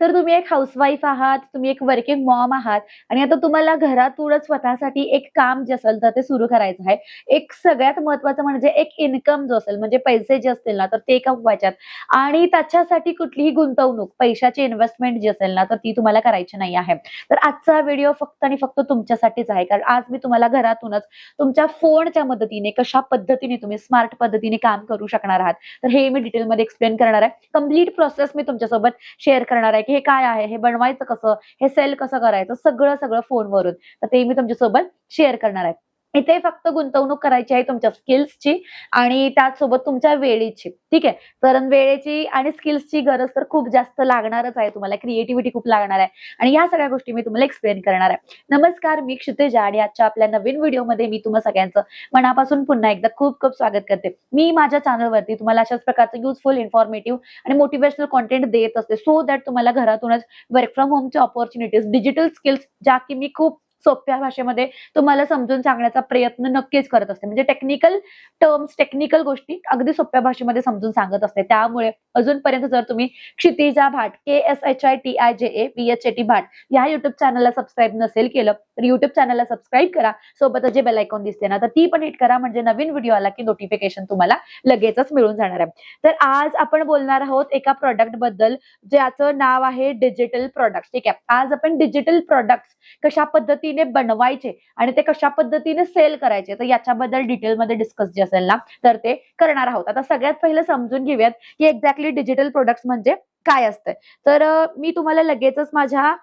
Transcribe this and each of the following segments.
तर तुम्ही एक हाऊसवाईफ आहात, तुम्ही एक वर्किंग मॉम आहात आणि आता तुम्हाला घरातूनच स्वतःसाठी एक काम जे असेल तर ते सुरू करायचं आहे. एक सगळ्यात महत्त्वाचं म्हणजे एक इन्कम जो असेल म्हणजे पैसे जे असतील ना तर ते कमवायच्यात आणि त्याच्यासाठी कुठलीही गुंतवणूक, पैशाची इन्व्हेस्टमेंट जी असेल ना तर ती तुम्हाला करायची नाही आहे. तर आजचा व्हिडिओ फक्त आणि फक्त तुमच्यासाठीच आहे. कारण आज मी तुम्हाला घरातूनच तुमच्या फोनच्या मदतीने कशा पद्धतीने तुम्ही स्मार्ट पद्धतीने काम करू शकणार आहात. तर हे मी डिटेलमध्ये एक्सप्लेन करणार आहे. कंप्लीट प्रोसेस मी तुमच्यासोबत शेअर करणार आहे, की हे काय आहे, हे बनवायचं कसं, हे सेल कसं करायचं, सगळं फोनवरून. तर ते मी तुमच्यासोबत शेअर करणार आहे. इथे फक्त गुंतवणूक करायची आहे तुमच्या स्किल्सची आणि त्याचसोबत तुमच्या वेळेची. ठीक आहे. कारण वेळेची आणि स्किल्सची गरज तर खूप जास्त लागणारच आहे तुम्हाला. क्रिएटिव्हिटी खूप लागणार आहे आणि या सगळ्या गोष्टी मी तुम्हाला एक्सप्लेन करणार आहे. नमस्कार, मी क्षितिजा आणि आजच्या आपल्या नवीन व्हिडिओमध्ये मी तुम्हा सगळ्यांचं मनापासून पुन्हा एकदा खूप खूप स्वागत करते. मी माझ्या चॅनलवरती तुम्हाला अशाच प्रकारचं युजफुल, इन्फॉर्मेटिव्ह आणि मोटिवेशनल कंटेंट देत असते, सो दॅट तुम्हाला घरातूनच वर्क फ्रॉम होमच्या ऑपॉर्च्युनिटीज, डिजिटल स्किल्स ज्या की मी खूप सोप्या भाषेमध्ये तुम्हाला समजून सांगण्याचा प्रयत्न नक्कीच करत असते. म्हणजे टेक्निकल टर्म्स, टेक्निकल गोष्टी अगदी सोप्या भाषेमध्ये समजून सांगत असते. त्यामुळे अजूनपर्यंत जर तुम्ही क्षितिजा भाट, KSHITIJABHAT भाट या युट्यूब चॅनलला सबस्क्राईब नसेल केलं तर युट्यूब चॅनलला सबस्क्राईब करा. सोबतच जे बेल आयकॉन दिसते ना तर ती पण हिट करा, म्हणजे नवीन व्हिडिओ आला की नोटिफिकेशन तुम्हाला लगेचच मिळून जाणार आहे. तर आज आपण बोलणार आहोत एका प्रॉडक्ट बद्दल, ज्याचं नाव आहे डिजिटल प्रोडक्ट्स. ठीक आहे. आज आपण डिजिटल प्रोडक्ट्स कशा पद्धतीने बनवायचे आणि ते कशा पद्धतीने सेल करायचे तर याच्याबद्दल डिटेलमध्ये डिस्कस जे असेल ना तर ते करणार आहोत. आता सगळ्यात पहिलं समजून घेऊयात की एक्झॅक्टली डिजिटल प्रोडक्ट्स म्हणजे काय असतं. तर मी तुम्हाला लगेचच माझ्या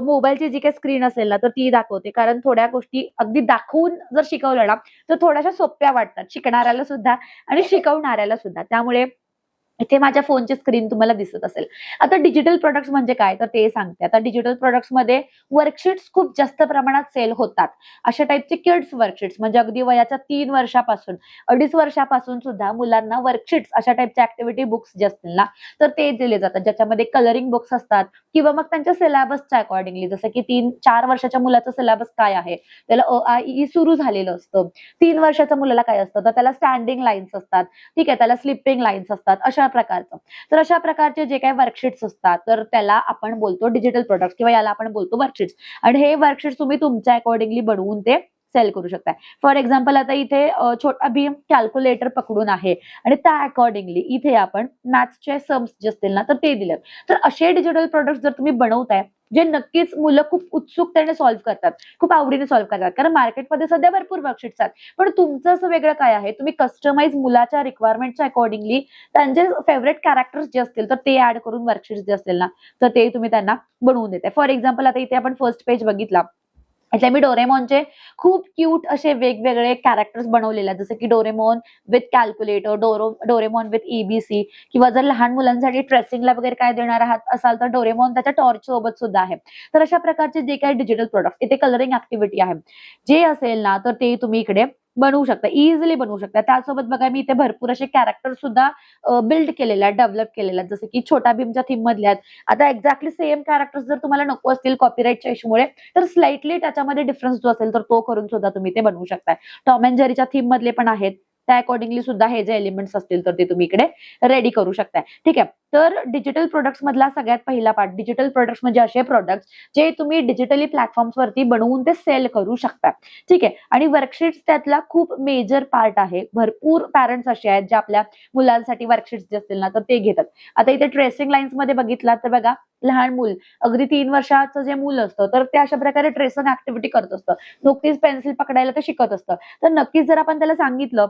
मोबाईलची जी काही स्क्रीन असेल ना तर ती दाखवते, कारण थोड्या गोष्टी अगदी दाखवून जर शिकवल्या ना तर थोड्याशा सोप्या वाटतात शिकणाऱ्याला सुद्धा आणि शिकवणाऱ्याला सुद्धा. त्यामुळे इथे माझ्या फोनची स्क्रीन तुम्हाला दिसत असेल. आता डिजिटल प्रोडक्ट्स म्हणजे काय तर ते सांगते. आता डिजिटल प्रोडक्ट्स मध्ये वर्कशीट्स खूप जास्त प्रमाणात सेल होतात. अशा टाईपचे किड्स वर्कशीट्स म्हणजे अगदी वयाच्या 3 वर्षापासून 2.5 वर्षापासून सुद्धा मुलांना वर्कशीट्स अशा टाईपचे ऍक्टिव्हिटी बुक्स जे असतील ना तर ते दिले जातात, ज्याच्यामध्ये कलरिंग बुक्स असतात किंवा मग त्यांच्या सिलेबसच्या अकॉर्डिंगली, जसं की 3-4 वर्षाच्या मुलाचं सिलेबस काय आहे, त्याला अ-आ-इ-ई सुरू झालेलं असतं. 3 वर्षाच्या मुलाला काय असतं तर त्याला स्टँडिंग लाईन्स असतात. ठीक आहे, त्याला स्लिपिंग लाईन्स असतात, अशा प्रकारचं. तर अशा प्रकारचे जे काही वर्कशीट्स असतात तर त्याला आपण बोलतो डिजिटल प्रोडक्ट्स किंवा याला आपण बोलतो वर्कशीट्स. आणि हे वर्कशीट्स तुम्ही तुमच्या अकॉर्डिंगली बनवून ते सेल करू शकताय. फॉर एक्झाम्पल आता इथे छोटा भीम कॅल्क्युलेटर पकडून आहे आणि त्या अकॉर्डिंगली इथे आपण मॅथ्सचे सम्स जे असतील ना तर ते दिलेत. तर असे डिजिटल प्रोडक्ट्स जर तुम्ही बनवताय जे नक्कीच मुलं खूप उत्सुकतेने सॉल्व्ह करतात, खूप आवडीने सॉल्व्ह करतात, कारण मार्केटमध्ये सध्या भरपूर वर्कशीट्स आहेत. पण तुमचं असं वेगळं काय आहे, तुम्ही कस्टमाइज मुलाच्या रिक्वायरमेंटच्या अकॉर्डिंगली त्यांचे फेवरेट कॅरेक्टर्स जे असतील तर ते ऍड करून वर्कशीट्स जे असतील ना तर ते तुम्ही त्यांना बनवून देताय. फॉर एक्झाम्पल आता इथे आपण फर्स्ट पेज बघितला, इथे मी डोरेमॉनचे खूप क्यूट असे वेगवेगळे कॅरेक्टर्स बनवलेले आहेत, जसं की Doraemon with calculator, Doraemon with EBC, किंवा जर लहान मुलांसाठी ट्रेसिंगला वगैरे काय देणार आहात असाल तर डोरेमॉन त्याच्या टॉर्च सोबत सुद्धा आहे. तर अशा प्रकारचे जे काही डिजिटल प्रोडक्ट, इथे कलरिंग ऍक्टिव्हिटी आहे, जे असेल ना तर ते तुम्ही इकडे बनवू शकता, इझिली बनवू शकता. त्यासोबत बघा मी इथे भरपूर असे कॅरेक्टर सुद्धा बिल्ड केलेले आहेत, डेव्हलप केलेले आहेत, जसं की छोटा भीमच्या थीम मधले आहेत. आता एक्झॅक्टली सेम कॅरेक्टर्स जर तुम्हाला नको असतील कॉपीराईटच्या इश्यूमुळे तर स्लाइटली त्याच्यामध्ये डिफरन्स जो असेल तर तो करून सुद्धा तुम्ही ते बनवू शकताय. टॉम अँड जेरीच्या थीम मधले पण आहेत, त्या अकॉर्डिंगली सुद्धा हे जे एलिमेंट्स असतील तर ते तुम्ही इकडे रेडी करू शकताय. ठीक आहे. तर डिजिटल प्रोडक्ट्स मधला सगळ्यात पहिला पार्ट, डिजिटल प्रोडक्ट्स म्हणजे असे प्रोडक्ट्स जे तुम्ही डिजिटली प्लॅटफॉर्म्स वरती बनवून ते सेल करू शकता. ठीक आहे. आणि वर्कशीट्स त्यातला खूप मेजर पार्ट आहे. भरपूर पॅरेंट्स असे आहेत जे आपल्या मुलांसाठी वर्कशीट्स जे असतील ना तर ते घेतात. आता इथे ट्रेसिंग लाईन्स मध्ये बघितला तर बघा, लहान मूल अगदी 3 वर्षाचं जे मूल असतं तर ते अशा प्रकारे ट्रेसिंग ऍक्टिव्हिटी करत असतं, नुकतीच पेन्सिल पकडायला ते शिकत असतं. तर नक्कीच जर आपण त्याला सांगितलं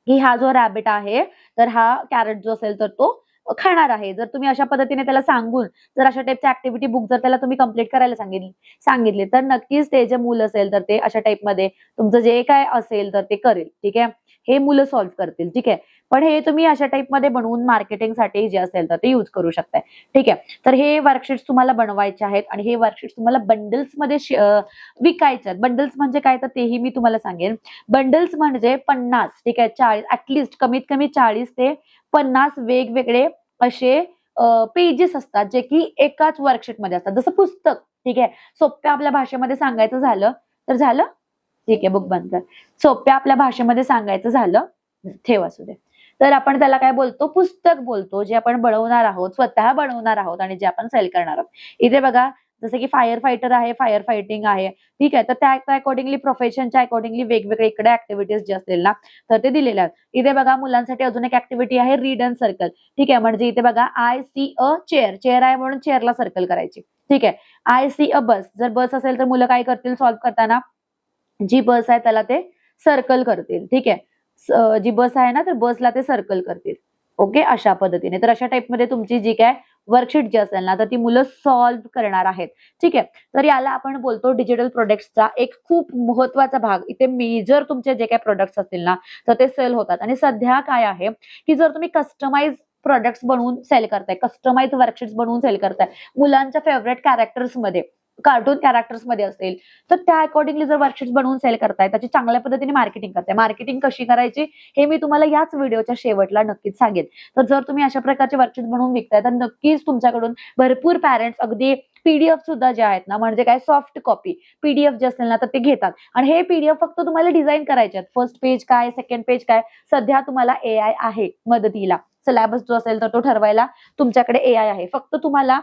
की हा जो रॅबिट आहे तर हा कॅरेट जो असेल तर तो खाणार आहे, जर तुम्ही अशा पद्धतीने त्याला सांगून जर अशा टाईपच्या ऍक्टिव्हिटी बुक जर त्याला तुम्ही कंप्लीट करायला सांगितले तर नक्कीच ते जे मूल असेल तर ते अशा टाईपमध्ये तुमचं जे काय असेल तर ते करेल. ठीक आहे. हे मुलं सॉल्व्ह करतील. ठीक आहे. पण हे तुम्ही अशा टाईपमध्ये बनवून मार्केटिंगसाठी जे असेल तर ते यूज करू शकताय. ठीक आहे. तर हे वर्कशीट्स तुम्हाला बनवायचे आहेत आणि हे वर्कशीट्स तुम्हाला बंडल्स मध्ये विकायचे आहेत. बंडल्स म्हणजे काय तर तेही मी तुम्हाला सांगेन. बंडल्स म्हणजे 50, ठीक आहे, 40, ऍटलिस्ट कमीत कमी 40 ते 50 वेगवेगळे असे पेजेस असतात जे की एकाच वर्कशीट मध्ये असतात, जसं पुस्तक. ठीक आहे. सोप्या आपल्या भाषेमध्ये सांगायचं झालं तर ठीक आहे, बुक बंद कर. सोप्या आपल्या भाषेमध्ये सांगायचं झालं, ठेव असू दे. तर आपण त्याला काय बोलतो, पुस्तक बोलतो, जे आपण बनवणार आहोत, स्वतः बनवणार आहोत आणि जे आपण सेल करणार आहोत. इथे बघा जसं की फायर फायटर आहे, फायर फायटिंग आहे, ठीक आहे. तर त्या अकॉर्डिंगली प्रोफेशनच्या अकॉर्डिंगली वेगवेगळे इकडे ऍक्टिव्हिटीज जे असतील ना तर ते दिलेले आहेत. इथे बघा मुलांसाठी अजून एक ऍक्टिव्हिटी आहे रीड अँड सर्कल, ठीक आहे. म्हणजे इथे बघा I see a chair, chair आहे म्हणून चेअरला सर्कल करायची, ठीक आहे. आय सी अ बस, जर बस असेल तर मुलं काय करतील सॉल्व्ह करताना, जी बस आहे त्याला ते सर्कल करतील, ठीक आहे. जी बस आहे ना तर बसला ते सर्कल करतील. ओके, अशा पद्धतीने. तर अशा टाइपमध्ये तुमची जी काय वर्कशीट जी असेल ना तर ती मुलं सॉल्व्ह करणार आहेत, ठीक आहे. तर याला आपण बोलतो डिजिटल प्रोडक्ट्सचा एक खूप महत्वाचा भाग. इथे मेजर तुमचे जे काही प्रोडक्ट्स असतील ना तर ते सेल होतात. आणि सध्या काय आहे की जर तुम्ही कस्टमाइज प्रोडक्ट्स बनवून सेल करताय, कस्टमाइज वर्कशीट्स बनवून सेल करताय, मुलांच्या फेवरेट कॅरेक्टर्स मध्ये, कार्टून कॅरेक्टर्स मध्ये असतील तर त्या अकॉर्डिंगली जर वर्कशीट्स बनवून सेल करताय, त्याची चांगल्या पद्धतीने मार्केटिंग करताय. मार्केटिंग कशी करायची हे मी तुम्हाला याच व्हिडिओच्या शेवटला नक्कीच सांगेन. तर जर तुम्ही अशा प्रकारचे वर्कशीट्स बनवून विकताय तर नक्कीच तुमच्याकडून भरपूर पॅरेंट्स अगदी पीडीएफ सुद्धा जे आहेत ना, म्हणजे काय सॉफ्ट कॉपी पीडीएफ जे असेल ना तर ते घेतात. आणि हे पीडीएफ फक्त तुम्हाला डिझाईन करायचे आहेत. फर्स्ट पेज काय, सेकंड पेज काय, सध्या तुम्हाला एआय आहे मदतीला. सिलेबस जो असेल तर तो ठरवायला तुमच्याकडे एआय आहे. फक्त तुम्हाला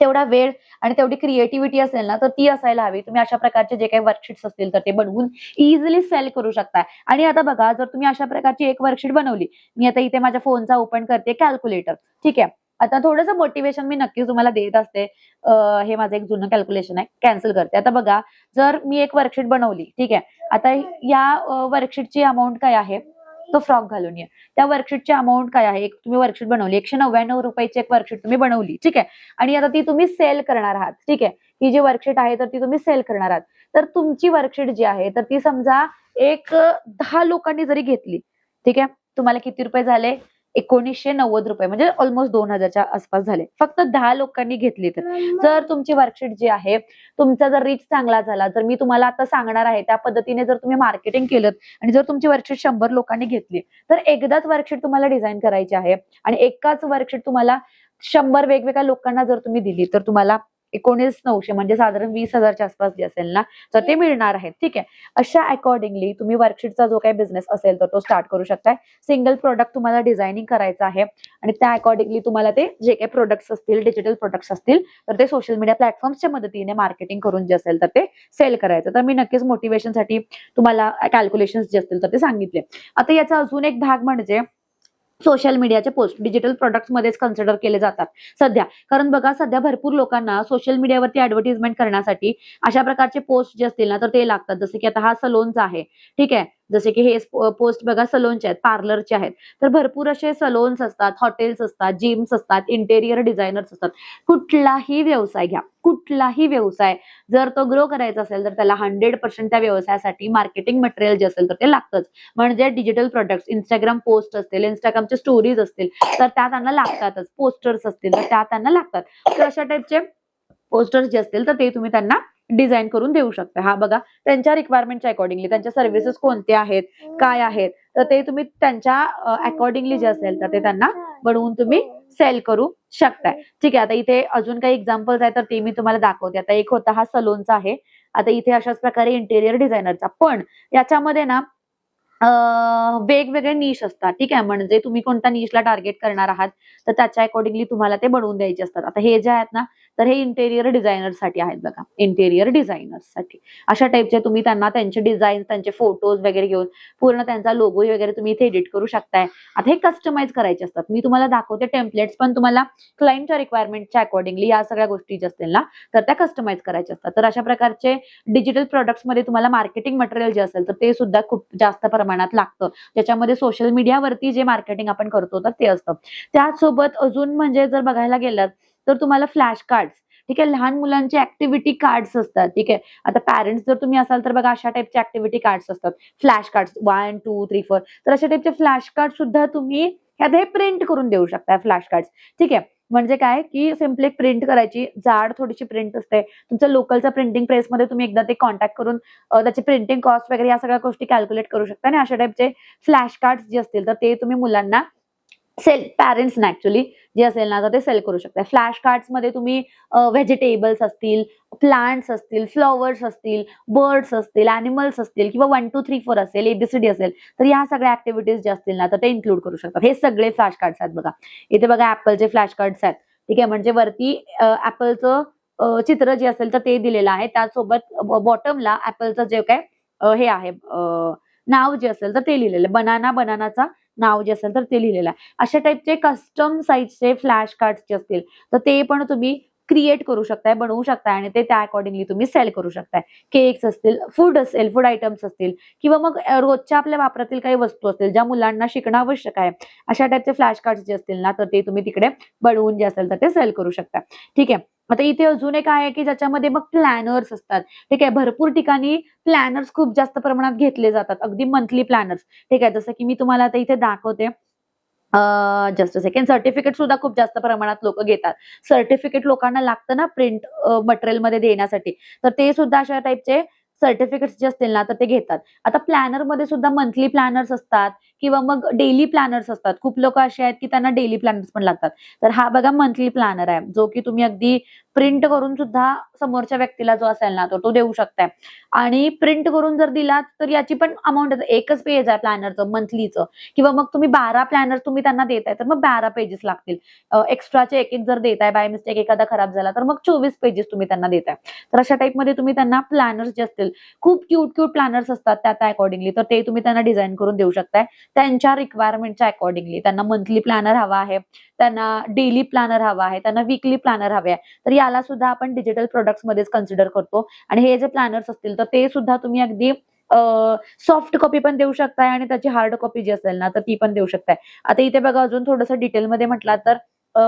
तेवढा वेळ आणि तेवढी क्रिएटिव्हिटी असेल ना तर ती असायला हवी. तुम्ही अशा प्रकारचे जे काही वर्कशीट्स असतील तर ते बनवून इझिली सेल करू शकता. आणि आता बघा जर तुम्ही अशा प्रकारची एक वर्कशीट बनवली, मी आता इथे माझ्या फोनचा ओपन करते कॅल्क्युलेटर, ठीक आहे. आता थोडंसं मोटिवेशन मी नक्कीच तुम्हाला देत असते. हे माझं एक जुनं कॅल्क्युलेशन आहे, कॅन्सल करते. आता बघा जर मी एक वर्कशीट बनवली, ठीक आहे. आता या वर्कशीटची अमाऊंट काय आहे, तो फ्रॉक घालून या. त्या वर्कशीटची अमाऊंट काय आहे, एक तुम्ही वर्कशीट बनवली 199 रुपयाची एक वर्कशीट तुम्ही बनवली, ठीक आहे. आणि आता ती तुम्ही सेल करणार आहात, ठीक आहे. ही जी वर्कशीट आहे तर ती तुम्ही सेल करणार आहात. तर तुमची वर्कशीट जी आहे तर ती समजा एक 10 लोकांनी जरी घेतली, ठीक आहे. तुम्हाला किती रुपये झाले, 1990 रुपये, म्हणजे ऑलमोस्ट 2000च्या आसपास झाले. फक्त 10 लोकांनी घेतली तर. जर तुमची वर्कशीट जी आहे, तुमचा जर रीच चांगला झाला, जर मी तुम्हाला आता सांगणार आहे त्या पद्धतीने जर तुम्ही मार्केटिंग केलं आणि जर तुमची वर्कशीट 100 लोकांनी घेतली तर एकदाच वर्कशीट तुम्हाला डिझाईन करायची आहे आणि एकाच वर्कशीट तुम्हाला 100 वेगवेगळ्या लोकांना जर तुम्ही दिली तर तुम्हाला 19,900 म्हणजे साधारण 20,000च्या आसपास जे असेल ना तर ते मिळणार आहेत, ठीक आहे. अशा अकॉर्डिंगली तुम्ही वर्कशीटचा जो काही बिझनेस असेल तर तो स्टार्ट करू शकताय. सिंगल प्रोडक्ट तुम्हाला डिझायनिंग करायचं आहे आणि त्या अकॉर्डिंगली तुम्हाला ते जे काही प्रोडक्ट्स असतील, डिजिटल प्रोडक्ट्स असतील तर ते सोशल मीडिया प्लॅटफॉर्मच्या मदतीने मार्केटिंग करून जे असेल तर ते सेल करायचं. तर मी नक्कीच मोटिवेशनसाठी तुम्हाला कॅल्क्युलेशन्स जे असतील तर ते सांगितले. आता याचा अजून एक भाग म्हणजे सोशल मीडियाचे पोस्ट डिजिटल प्रोडक्ट्स मध्येच कन्सिडर केले जातात सध्या. कारण बघा सध्या भरपूर लोकांना सोशल मीडियावरती ऍडव्हर्टिजमेंट करण्यासाठी अशा प्रकारचे पोस्ट जे असतील ना तर ते लागतात. जसे की आता हा सलोनचा आहे, ठीक आहे. जसे की हे पोस्ट बघा सलोनचे आहेत, पार्लरचे आहेत. तर भरपूर असे सलोन्स असतात, हॉटेल्स असतात, जिम्स असतात, इंटेरियर डिझायनर्स असतात. कुठलाही व्यवसाय घ्या, कुठलाही व्यवसाय जर तो ग्रो करायचा असेल तर त्याला 100% त्या व्यवसायासाठी मार्केटिंग मटेरियल जे असेल तर ते लागतंच. म्हणजे डिजिटल प्रोडक्ट्स, इंस्टाग्राम पोस्ट असतील, इंस्टाग्रामचे स्टोरीज असतील तर त्या त्यांना लागतातच. पोस्टर्स असतील तर त्या त्यांना लागतात. तर अशा टाइपचे पोस्टर्स जे असतील तर ते तुम्ही त्यांना डिझाईन करून देऊ शकता. हा बघा त्यांच्या रिक्वायरमेंटच्या अकॉर्डिंगली त्यांच्या सर्व्हिसेस कोणत्या आहेत, काय आहेत तर ते तुम्ही त्यांच्या अकॉर्डिंगली जे असेल तर ते त्यांना बनवून तुम्ही सेल करू शकताय, ठीक आहे. आता इथे अजून काही एक्झाम्पल्स आहेत तर ते मी तुम्हाला दाखवते. आता एक होता हा सलोनचा आहे. आता इथे अशाच प्रकारे इंटेरियर डिझायनरचा, पण याच्यामध्ये ना वेगवेगळे निश असतात, ठीक आहे. म्हणजे तुम्ही कोणत्या निशला टार्गेट करणार आहात तर त्याच्या अकॉर्डिंगली तुम्हाला ते बनवून द्यायचे असतात. आता हे जे आहेत ना तर हे इंटेरियर डिझायनर साठी आहेत बघा, इंटेरियर डिझायनर साठी. अशा टाइपचे तुम्ही त्यांना त्यांचे डिझाईन, त्यांचे फोटोज वगैरे घेऊन पूर्ण त्यांचा लोगो वगैरे तुम्ही इथे एडिट करू शकताय. आता हे कस्टमाइज करायचे असतात. मी तुम्हाला दाखवते टेम्पलेट्स, पण तुम्हाला क्लायंटच्या रिक्वायरमेंटच्या अकॉर्डिंगली या सगळ्या गोष्टी ज्या असतील ना तर त्या कस्टमाइज करायच्या असतात. तर अशा प्रकारचे डिजिटल प्रोडक्ट्स मध्ये तुम्हाला मार्केटिंग मटेरियल जे असेल तर ते सुद्धा खूप जास्त प्रमाणात लागतं. त्याच्यामध्ये सोशल मीडियावरती जे मार्केटिंग आपण करतो तर ते असतं. त्याचसोबत अजून म्हणजे जर बघायला गेलं तर तुम्हाला फ्लॅश कार्ड्स, ठीक आहे. लहान मुलांचे ऍक्टिव्हिटी कार्ड्स असतात, ठीक आहे. आता पॅरेंट्स जर तुम्ही असाल तर बघा अशा टाइपचे ऍक्टिव्हिटी कार्ड्स असतात, फ्लॅश कार्ड्स 1, 2, 3, 4. तर अशा टाइपचे फ्लॅश कार्ड सुद्धा तुम्ही ह्यात हे प्रिंट करून देऊ शकता, फ्लॅश कार्ड्स, ठीक आहे. म्हणजे काय की सिम्पली प्रिंट करायची, जाड थोडीशी प्रिंट असते. तुमच्या लोकलच्या प्रिंटिंग प्रेसमध्ये तुम्ही एकदा ते कॉन्टॅक्ट करून त्याची प्रिंटिंग कॉस्ट वगैरे या सगळ्या गोष्टी कॅल्क्युलेट करू शकता. आणि अशा टाइपचे फ्लॅश कार्ड्स जे असतील तर ते तुम्ही मुलांना पॅरेंट्सना ऍक्च्युअली जे असेल ना तर ते सेल करू शकता. फ्लॅश कार्ड्स मध्ये तुम्ही व्हेजिटेबल्स असतील, प्लांट्स असतील, फ्लॉवर्स असतील, बर्ड्स असतील, अॅनिमल्स असतील किंवा 1 2 3 4 असेल, ABCD असेल, तर या सगळ्या ऍक्टिव्हिटीज जे असतील ना तर ते इन्क्लूड करू शकतात. हे सगळे फ्लॅश कार्ड्स आहेत बघा. इथे बघा ऍपलचे फ्लॅश कार्ड्स आहेत. ठीक आहे, म्हणजे वरती ऍपलचं चित्र जे असेल तर ते दिलेलं आहे. त्यासोबत बॉटमला ऍपलचं जे काय हे आहे नाव जे असेल तर ते लिहिलेलं आहे. बनानाचा नाव जे असेल तर ते लिहिलेलं आहे. अशा टाईपचे कस्टम साईजचे फ्लॅश कार्ड्स जे असतील तर ते पण तुम्ही क्रिएट करू शकताय, बनवू शकताय आणि ते त्या अकॉर्डिंगली तुम्ही सेल करू शकताय. केक्स असतील, फूड असेल, फूड आयटम्स असतील किंवा मग रोजच्या आपल्या वापरातील काही वस्तू असतील ज्या मुलांना शिकणं आवश्यक आहे, अशा टाईपचे फ्लॅश कार्ड्स जे असतील ना तर ते तुम्ही तिकडे बनवून जे असेल तर ते सेल करू शकता. ठीक आहे. आता इथे अजून एक आहे की ज्याच्यामध्ये मग प्लॅनर्स असतात. ठीक आहे, भरपूर ठिकाणी प्लॅनर्स खूप जास्त प्रमाणात घेतले जातात, अगदी मंथली प्लॅनर्स. ठीक आहे, जसं की मी तुम्हाला आता इथे दाखवते. Just a second. सर्टिफिकेट सुद्धा खूप जास्त प्रमाणात लोक घेतात. सर्टिफिकेट लोकांना लागतं ना प्रिंट मटेरियल मध्ये देण्यासाठी, तर ते सुद्धा अशा टाईपचे सर्टिफिकेट्स जे असतील ना तर ते घेतात. आता प्लॅनर मध्ये सुद्धा मंथली प्लॅनर्स असतात किंवा मग डेली प्लॅनर्स असतात. खूप लोक असे आहेत की त्यांना डेली प्लॅनर्स पण लागतात. तर हा बघा मंथली प्लॅनर आहे, जो की तुम्ही अगदी प्रिंट करून सुद्धा समोरच्या व्यक्तीला जो असेल ना तो देऊ शकताय. आणि प्रिंट करून जर दिलात तर याची पण अमाऊंट, एकच पेज आहे प्लॅनरचं मंथलीचं, किंवा मग तुम्ही 12 प्लॅनर तुम्ही त्यांना देताय तर मग 12 पेजेस लागतील. एक्स्ट्राचे एक एक जर देताय, बाय मिस्टेक एखादा खराब झाला तर मग 24 पेजेस तुम्ही त्यांना देताय. तर अशा टाईपमध्ये तुम्ही त्यांना प्लॅनर्स जे असतील, खूप क्यूट प्लॅनर्स असतात त्या अकॉर्डिंगली, तर ते तुम्ही त्यांना डिझाईन करून देऊ शकताय त्यांच्या रिक्वायरमेंटच्या अकॉर्डिंगली. त्यांना मंथली प्लॅनर हवा आहे, त्यांना डेली प्लॅनर हवा आहे, त्यांना वीकली प्लॅनर हवे आहे, तर याला सुद्धा आपण डिजिटल प्रोडक्ट्स मध्येच कन्सिडर करतो. आणि हे जे प्लॅनर्स असतील तर ते सुद्धा तुम्ही अगदी सॉफ्ट कॉपी पण देऊ शकताय आणि त्याची हार्ड कॉपी जी असेल ना तर ती पण देऊ शकताय. आता इथे बघा अजून थोडंसं डिटेलमध्ये म्हटलं तर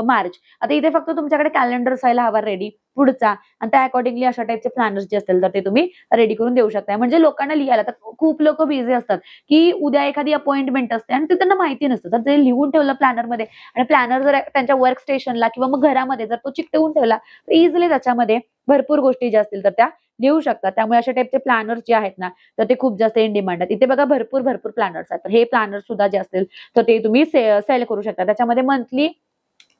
मार्च. आता इथे फक्त तुमच्याकडे कॅलेंडर असायला हवा रेडी पुढचा, आणि त्या अकॉर्डिंगली अशा टाईपचे प्लॅनर्स जे असतील तर ते तुम्ही रेडी करून देऊ शकताय. म्हणजे लोकांना लिहायला, तर खूप लोक बिझी असतात की उद्या एखादी अपॉइंटमेंट असते आणि ते त्यांना माहिती नसतं, तर ते लिहून ठेवलं प्लॅनरमध्ये आणि प्लॅनर जर त्यांच्या वर्क स्टेशनला किंवा मग घरामध्ये जर तो चिकटवून ठेवला तर इझिली त्याच्यामध्ये भरपूर गोष्टी ज्या असतील तर त्या लिहू शकतात. त्यामुळे अशा टाईपचे प्लॅनर्स जे आहेत ना तर ते खूप जास्त इन डिमांड आहेत. इथे बघा भरपूर प्लॅनर्स आहेत. तर हे प्लॅनर्स सुद्धा जे असतील तर ते तुम्ही सेल करू शकता. त्याच्यामध्ये मंथली,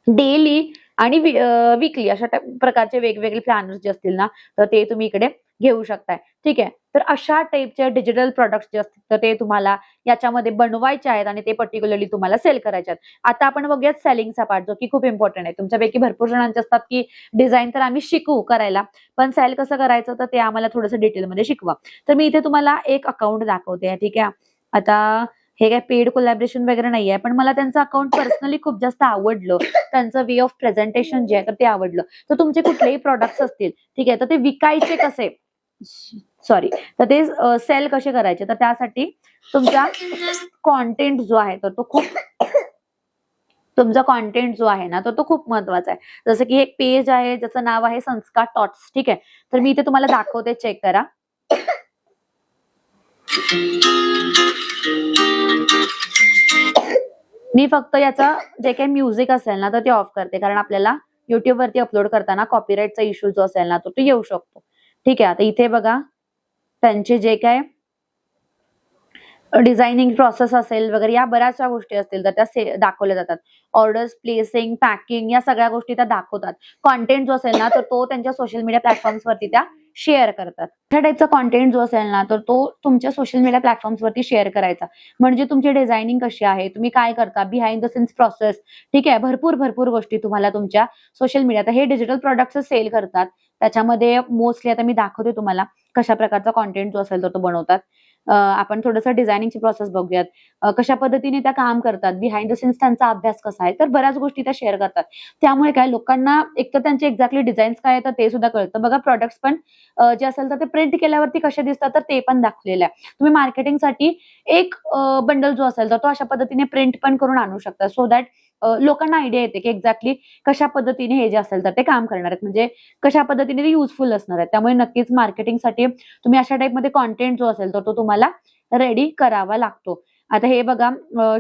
डेली आणि वीकली अशा प्रकारचे वेगवेगळे प्लॅनर्स जे असतील ना तर ते तुम्ही इकडे घेऊ शकताय. ठीक आहे, तर अशा टाईपचे डिजिटल प्रोडक्ट्स जे असतील तर ते तुम्हाला याच्यामध्ये बनवायचे आहेत आणि ते पर्टिक्युलरली तुम्हाला सेल करायचे आहेत. आता आपण बघूयात सेलिंगचा पार्ट, जो की खूप इम्पॉर्टंट आहे. तुमच्यापैकी भरपूर जणांचे असतात की डिझाईन तर आम्ही शिकू करायला, पण सेल कसं करायचं तर ते आम्हाला थोडंसं डिटेलमध्ये शिकवा. तर मी इथे तुम्हाला एक अकाउंट दाखवते. ठीक आहे, आता हे काय पेड कोलॅबरेशन वगैरे नाहीये, पण मला त्यांचं अकाउंट पर्सनली खूप जास्त आवडलं. त्यांचं वे ऑफ प्रेझेंटेशन जे आहे तर ते आवडलं. तर तुमचे कुठलेही प्रॉडक्ट्स असतील, ठीक आहे, तर ते विकायचे कसे, सॉरी, तर ते सेल कसे करायचे, तर त्यासाठी तुमचा कॉन्टेंट जो आहे तर तो खूप, तुमचा कॉन्टेंट जो आहे ना तर तो खूप महत्वाचा आहे. जसं की एक पेज आहे ज्याचं नाव आहे संस्कार टॉट्स. ठीक आहे, तर मी इथे तुम्हाला दाखवते, चेक करा. मी फक्त याचा जे काही म्युझिक असेल ना तर ते ऑफ करते, कारण आपल्याला युट्यूब वरती अपलोड करताना कॉपीराईटचा इश्यू जो असेल ना तो येऊ शकतो. ठीक आहे, आता इथे बघा त्यांचे जे काय डिझायनिंग प्रोसेस असेल वगैरे या बऱ्याचशा गोष्टी असतील तर त्या दाखवल्या जातात. ऑर्डर्स प्लेसिंग, पॅकिंग या सगळ्या गोष्टी त्या दाखवतात. कॉन्टेंट जो असेल ना तर तो त्यांच्या सोशल मीडिया प्लॅटफॉर्म्स वरती त्या शेअर करतात. अशा टाईपचा कॉन्टेंट जो असेल ना तर तो तुमच्या सोशल मीडिया प्लॅटफॉर्म्स वरती शेअर करायचा. म्हणजे तुमची डिझायनिंग कशी आहे, तुम्ही काय करता, बिहाइंड द सीन्स प्रोसेस, ठीक आहे, भरपूर गोष्टी तुम्हाला तुमच्या सोशल मीडिया, हे डिजिटल प्रोडक्ट्स सेल करतात. त्याच्यामध्ये मोस्टली आता मी दाखवते तुम्हाला कशा प्रकारचा कॉन्टेंट जो असेल तर तो बनवतात. आपण थोडंसं डिझायनिंगची प्रोसेस बघूयात. कशा पद्धतीने त्या काम करतात, बिहाइंड द सीन्स त्यांचा अभ्यास कसा आहे, तर बऱ्याच गोष्टी त्या शेअर करतात. त्यामुळे काय लोकांना एक तर त्यांचे एक्झॅक्टली डिझाईन्स काय आहे तर ते सुद्धा कळतं. बघा प्रोडक्ट्स पण जे असेल तर ते प्रिंट केल्यावरती कसे दिसतात तर ते पण दाखवलेलं आहे. तुम्ही मार्केटिंगसाठी एक बंडल जो असेल तर तो अशा पद्धतीने प्रिंट पण करून आणू शकता, सो दॅट लोकांना आयडिया येते की एक्झॅक्टली कशा पद्धतीने हे जे असेल तर ते काम करणार आहेत, म्हणजे कशा पद्धतीने ते युजफुल असणार आहेत. त्यामुळे नक्कीच मार्केटिंगसाठी तुम्ही अशा टाईपमध्ये कॉन्टेंट जो असेल तर तो तुम्हाला रेडी करावा लागतो. आता हे बघा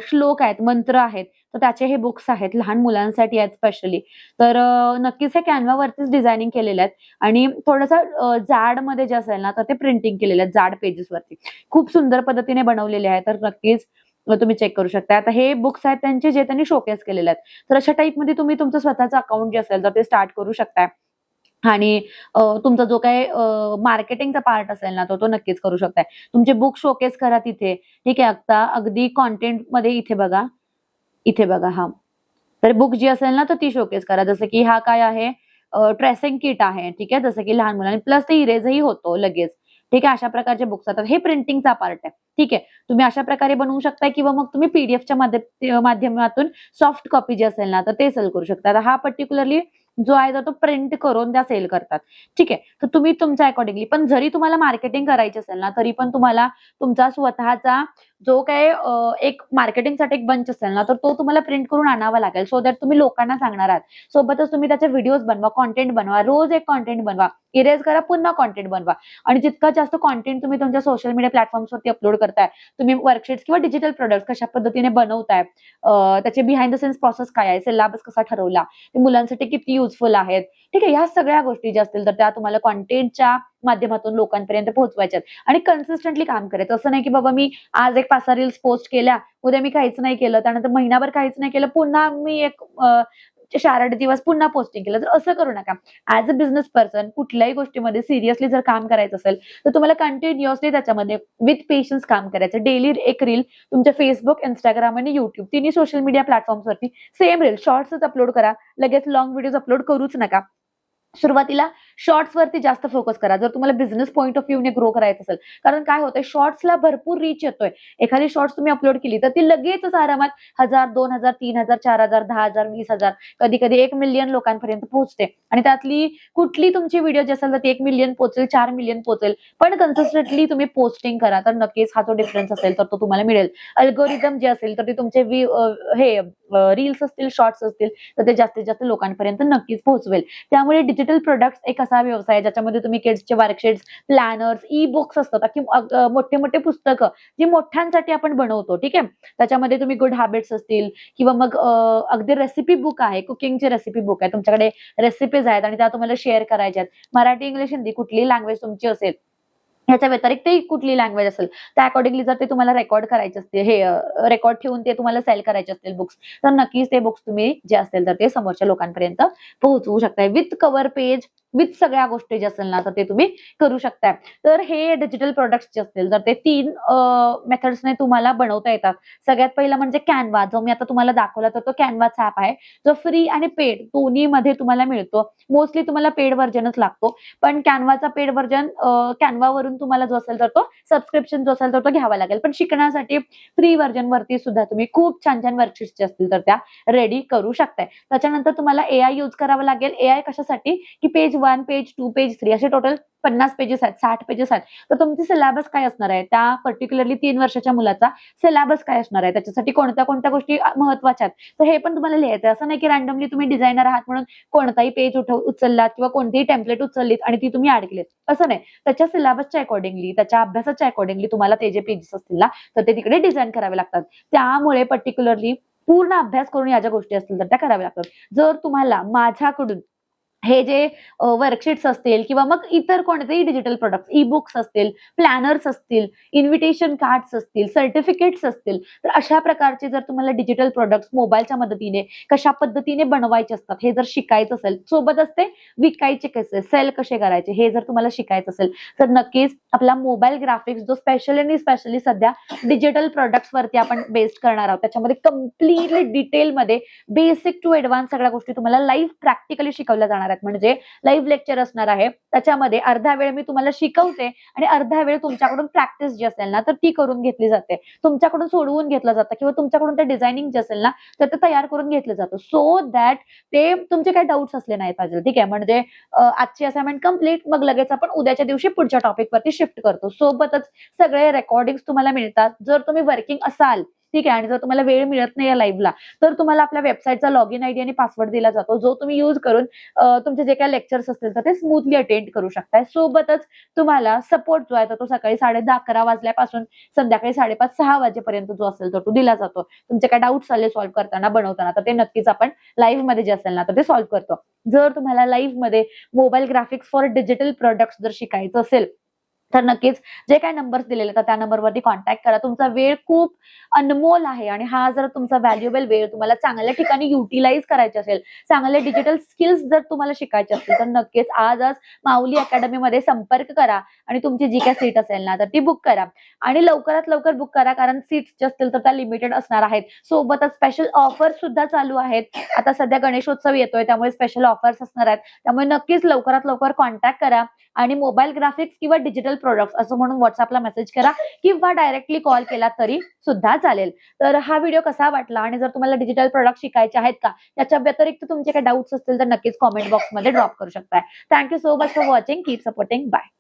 श्लोक आहेत, मंत्र आहेत, तर त्याचे हे बुक्स आहेत, लहान मुलांसाठी आहेत स्पेशली. तर नक्कीच हे कॅनव्हावरतीच डिझायनिंग केलेले आहेत आणि थोडंसं जाड मध्ये जे असेल ना तर ते प्रिंटिंग केलेले आहेत, जाड पेजेसवरती खूप सुंदर पद्धतीने बनवलेले आहेत. तर नक्कीच तुम्ही चेक करू शकता. आता हे बुक्स आहेत त्यांचे जे त्यांनी शोकेस केलेले आहेत. तर अशा टाईपमध्ये तुम्ही तुमचं स्वतःचं अकाउंट जे असेल तर ते स्टार्ट करू शकताय. आणि तुमचा जो काही मार्केटिंगचा पार्ट असेल ना, तो नक्कीच करू शकताय. तुमचे बुक शोकेस करा तिथे. ठीक आहे. आता अगदी कंटेंटमध्ये इथे बघा हां. तर बुक जी असेल ना, तर ती शोकेस करा. जसं की हा काय आहे ट्रेसिंग किट आहे. ठीक आहे. जसं की लहान मुलांनी प्लस ते इरेजही होतो लगेच. ठीक आहे. अशा प्रकारचे बुक्स असतात. हे प्रिंटिंगचा पार्ट आहे. ठीक आहे. तुम्ही अशा प्रकारे बनवू शकता किंवा मग तुम्ही पीडीएफच्या माध्यमातून सॉफ्ट कॉपी जी असेल ना, तर ते सेल करू शकता. आता हा पर्टिक्युलरली जो आहे तर तो प्रिंट करून त्या सेल करतात. ठीक आहे. तर तुम्ही तुमच्या अकॉर्डिंगली पण जरी तुम्हाला मार्केटिंग करायची असेल ना, तरी पण तुम्हाला तुमचा स्वतःचा जो काही एक मार्केटिंगसाठी एक बंच असेल ना, तर तो तुम्हाला प्रिंट करून आणावा लागेल. सो दॅट तुम्ही लोकांना सांगणार आहात. सोबतच तुम्ही त्याचे व्हिडिओज बनवा, कंटेंट बनवा. रोज एक कंटेंट बनवा. इरेज करा, पुन्हा कंटेंट बनवा. आणि जितका जास्त कंटेंट तुम्ही तुमच्या सोशल मीडिया प्लॅटफॉर्म्सवरती अपलोड करताय, तुम्ही वर्कशीट्स किंवा डिजिटल प्रोडक्ट्स कशा पद्धतीने बनवताय, त्याचे बिहाइंड द सीन्स प्रोसेस काय आहे, सिलेबस कसा ठरवला, ते मुलांसाठी किती युजफुल आहेत. ठीक आहे. ह्या सगळ्या गोष्टी ज्या असतील तर त्या तुम्हाला कंटेंटच्या माध्यमातून लोकांपर्यंत पोहोचवायच्यात आणि कन्सिस्टंटली काम करायचं. असं नाही की बाबा मी आज एक 5-6 रील्स पोस्ट केल्या, उद्या मी काहीच नाही केलं, त्यानंतर महिनाभर काहीच नाही केलं, पुन्हा मी एक 4-8 दिवस पुन्हा पोस्टिंग केलं. तर असं करू नका. ॲज अ बिझनेस पर्सन कुठल्याही गोष्टीमध्ये सिरियसली जर काम करायचं असेल, तर तुम्हाला कंटिन्युअसली त्याच्यामध्ये विथ पेशन्स काम करायचं. डेली एक रील तुमच्या Facebook, Instagram आणि YouTube तिन्ही सोशल मीडिया प्लॅटफॉर्म्सवरती सेम रील शॉर्ट्सच अपलोड करा. लगेच लाँग व्हिडिओज अपलोड करूच नका. सुरुवातीला शॉर्ट्सवरती जास्त फोकस करा. जर तुम्हाला बिझनेस पॉइंट ऑफ व्ह्यूने ग्रो करायचं असेल. कारण काय होतंय शॉर्ट्सला भरपूर रीच येतोय. एखादी शॉर्ट्स तुम्ही अपलोड केली तर ती लगेचच आरामात 1000, 2000, 3000, 4000, 10000, 20000 कधी-कधी 1 मिलियन लोकांपर्यंत पोहोचते. आणि त्यातली कुठली तुमची व्हिडिओ जी असेल तर ती 1 मिलियन पोहोचेल, 4 मिलियन पोहोचेल. पण कन्सिस्टंटली तुम्ही पोस्टिंग करा तर नक्कीच हा जो डिफरन्स असेल तर तो तुम्हाला मिळेल. अल्गोरिदम जे असेल तर ते तुमचे रील्स असतील, शॉर्ट्स असतील तर ते जास्तीत जास्त लोकांपर्यंत नक्कीच पोहोचवेल. त्यामुळे डिजिटल प्रोडक्ट्स एक असा व्यवसाय आहे ज्याच्यामध्ये तुम्ही किड्सचे वर्कशीट्स, प्लॅनर्स, ई बुक्स असतात की मोठे मोठे पुस्तकं जी मोठ्यांसाठी आपण बनवतो. ठीक आहे. त्याच्यामध्ये तुम्ही गुड हॅबिट्स असतील किंवा मग अगदी रेसिपी बुक आहे, कुकिंगची रेसिपी बुक आहे. तुमच्याकडे रेसिपीज आहेत आणि त्या तुम्हाला शेअर करायच्या आहेत. मराठी, इंग्लिश, हिंदी कुठलीही लँग्वेज तुमची असेल ह्याच्या व्यतिरिक्तही कुठली लँग्वेज असेल त्या अकॉर्डिंगली जर ते तुम्हाला रेकॉर्ड करायचे असते रेकॉर्ड ठेवून ते तुम्हाला सेल करायचे असतील बुक्स तर नक्कीच ते बुक्स तुम्ही जे असतील तर ते समोरच्या लोकांपर्यंत पोहोचवू शकताय विथ कव्हर पेज विथ सगळ्या गोष्टी जे असेल ना तर ते तुम्ही करू शकताय. तर हे डिजिटल प्रोडक्ट्स जे असतील तर ते 3 मेथड्सने तुम्हाला बनवता येतात. सगळ्यात पहिला म्हणजे कॅनव्हा जो मी आता तुम्हाला दाखवला तर तो कॅनव्हाचा ॲप आहे जो फ्री आणि पेड दोन्हीमध्ये तुम्हाला मिळतो. मोस्टली तुम्हाला पेड व्हर्जनच लागतो पण कॅनव्हाचा पेड व्हर्जन कॅनव्हावरून तुम्हाला जो असेल तर तो सबस्क्रिप्शन जो असेल तर तो घ्यावा लागेल. पण शिकण्यासाठी फ्री व्हर्जन वरती सुद्धा तुम्ही खूप छान छान वर्कशीट्स जे असतील तर त्या रेडी करू शकताय. त्याच्यानंतर तुम्हाला एआय यूज करावा लागेल. एआय कशासाठी की पेज 1, पेज 2, पेज 3 असे टोटल 50 पेजेस आहेत, 60 पेजेस आहेत. तर तुमची सिलेबस काय असणार आहे? त्या पर्टिक्युलरली 3 वर्षाच्या मुलाचा सिलेबस काय असणार आहे? त्याच्यासाठी कोणत्या कोणत्या गोष्टी महत्त्वाच्या आहेत? तर हे पण तुम्हाला लिहायचं आहे. असं नाही की रँडमली तुम्ही डिझायनर आहात म्हणून कोणताही पेज उचललात किंवा कोणतीही टेम्पलेट उचललीत आणि ती तुम्ही ऍड केलीत. असं नाही. त्याच्या सिलेबसच्या अकॉर्डिंगली, त्याच्या अभ्यासाच्या अकॉर्डिंगली तुम्हाला ते जे पेजेस असतील ना, तर ते तिकडे डिझाइन करावे लागतात. त्यामुळे पर्टिक्युलरली पूर्ण अभ्यास करून या ज्या गोष्टी असतील तर त्या कराव्या लागतात. जर तुम्हाला माझ्याकडून हे जे वर्कशीट्स असतील किंवा मग इतर कोणतेही डिजिटल प्रोडक्ट्स, ई बुक्स असतील, प्लॅनर्स असतील, इन्व्हिटेशन कार्ड्स असतील, सर्टिफिकेट्स असतील, तर अशा प्रकारचे जर तुम्हाला डिजिटल प्रोडक्ट्स मोबाईलच्या मदतीने कशा पद्धतीने बनवायचे असतात हे जर शिकायचं असेल, सोबतच ते विकायचे कसे, सेल कसे करायचे हे जर तुम्हाला शिकायचं असेल, तर नक्कीच आपला मोबाईल ग्राफिक्स जो स्पेशली सध्या डिजिटल प्रोडक्ट्स वरती आपण बेस्ड करणार आहोत. त्याच्यामध्ये कम्प्लिटली डिटेलमध्ये बेसिक टू ऍडव्हान्स सगळ्या गोष्टी तुम्हाला लाईव्ह प्रॅक्टिकली शिकवल्या जाणार आहेत. म्हणजे लाईव्ह लेक्चर असणार आहे. त्याच्यामध्ये अर्धा वेळ मी तुम्हाला शिकवते आणि अर्धा वेळ तुमच्याकडून प्रॅक्टिस जी असेल ना तर ती करून घेतली जाते. तुमच्याकडून सोडवून घेतलं जातं किंवा तुमच्याकडून ते डिझायनिंग जे असेल ना तर ते तयार करून घेतलं जातं. सो दॅट ते तुमचे काही डाऊट्स असले नाही पाहिजे. ठीक आहे. म्हणजे आजची असाइनमेंट कंप्लीट मग लगेच आपण उद्याच्या दिवशी पुढच्या टॉपिक वरती शिफ्ट करतो. सोबतच सगळे रेकॉर्डिंग्स तुम्हाला मिळतात. जर तुम्ही वर्किंग असाल ठीक आहे आणि जर तुम्हाला वेळ मिळत नाही लाईव्हला तर तुम्हाला आपल्या वेबसाईटचा लॉगिन आयडी आणि पासवर्ड दिला जातो जो तुम्ही यूज करून तुमचे जे काही लेक्चर्स असतील तर ते स्मूथली अटेंड करू शकताय. सोबतच तुम्हाला सपोर्ट जो आहे तो सकाळी 10:30-11 वाजल्यापासून संध्याकाळी 5:30-6 वाजेपर्यंत जो असेल तर तो दिला जातो. तुमचे काय डाऊट्स आले सॉल्व्ह करताना बनवताना तर ते नक्कीच आपण लाईव्ह मध्ये जे असेल ना तर ते सॉल्व्ह करतो. जर तुम्हाला लाईव्ह मध्ये mobile graphics for digital products जर शिकायचं असेल तर नक्कीच जे काही नंबर्स दिलेले तर त्या नंबरवरती कॉन्टॅक्ट करा. तुमचा वेळ खूप अनमोल आहे आणि हा जर तुमचा व्हॅल्युएबल वेळ तुम्हाला चांगल्या ठिकाणी युटिलाइज करायचे असेल, चांगले डिजिटल स्किल्स जर तुम्हाला शिकायचे असतील तर नक्कीच आजच माऊली अकॅडमीमध्ये संपर्क करा आणि तुमची जी काही सीट असेल ना तर ती बुक करा आणि लवकरात लवकर बुक करा, कारण सीट्स जे असतील तर त्या लिमिटेड असणार आहेत. सोबतच स्पेशल ऑफर सुद्धा चालू आहेत. आता सध्या गणेशोत्सव येतोय त्यामुळे स्पेशल ऑफर्स असणार आहेत. त्यामुळे नक्कीच लवकरात लवकर कॉन्टॅक्ट करा आणि मोबाईल ग्राफिक्स किंवा डिजिटल प्रोडक्ट्स असं म्हणून व्हॉट्सअपला मेसेज करा किंवा डायरेक्टली कॉल केला तरी सुद्धा चालेल. तर हा व्हिडिओ कसा वाटला आणि जर तुम्हाला डिजिटल प्रोडक्ट शिकायचे आहेत का, याच्या व्यतिरिक्त तुमचे काही डाऊट्स असतील तर नक्कीच कॉमेंट बॉक्समध्ये ड्रॉप करू शकताय. Thank you so much for watching. Keep supporting. Bye.